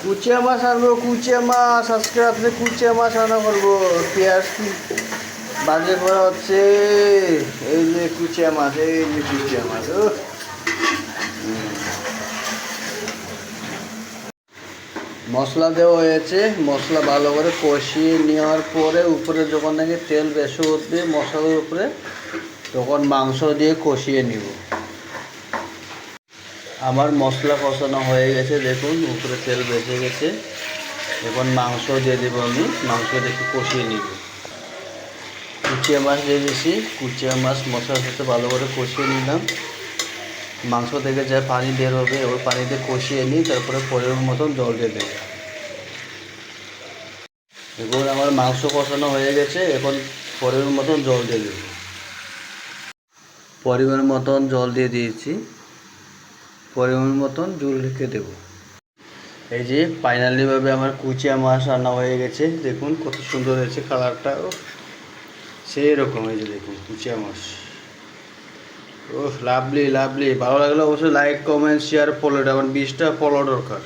কুচিয়া মাছ আনবো, কুচিয়া মাছ আজকে রাত্রে কুচিয়া মাছ রান্না করবো। পেঁয়াজ বাজে করা হচ্ছে। এই যে কুচিয়া মাছ, এই যে কুচিয়া মাছ। মশলা দেওয়া হয়েছে, মশলা ভালো করে কষিয়ে নেওয়ার পরে উপরে যখন নাকি তেল বেশি উঠবে মশলার উপরে, তখন মাংস দিয়ে কষিয়ে নিব। আমার মশলা কষানো হয়ে গেছে, দেখুন উপরে তেল বেশি গেছে। এখন মাংস দিয়ে দেবো আমি, মাংস একটু কষিয়ে নিব। কুচিয়া মাছ দিয়ে দিয়েছি, কুচিয়া মাছ মশলার সাথে ভালো করে কষিয়ে নিলাম। মাংস থেকে যা পানি বের হবে ওই পানিতে কষিয়ে নিই, তারপরে পরিমাণ মতন জল দিয়ে দেবো। এখন আমার মাংস কষানো হয়ে গেছে, এখন পরিমাণ মতন জল দিয়ে দেবো। পরিমাণ মতন জল দিয়ে দিয়েছি, পরিমাণ মতন জল রেখে দেবো। এই যে ফাইনালিভাবে আমার কুচিয়া মাছ রান্না হয়ে গেছে, দেখুন কত সুন্দর হয়েছে কালারটাও সেই রকম। এই যে দেখুন কুচিয়া মাছ, ও লাভলি লাভলি। ভালো লাগলে অবশ্যই লাইক কমেন্ট শেয়ার ফলো, এটা আমার 20টা ফলো দরকার।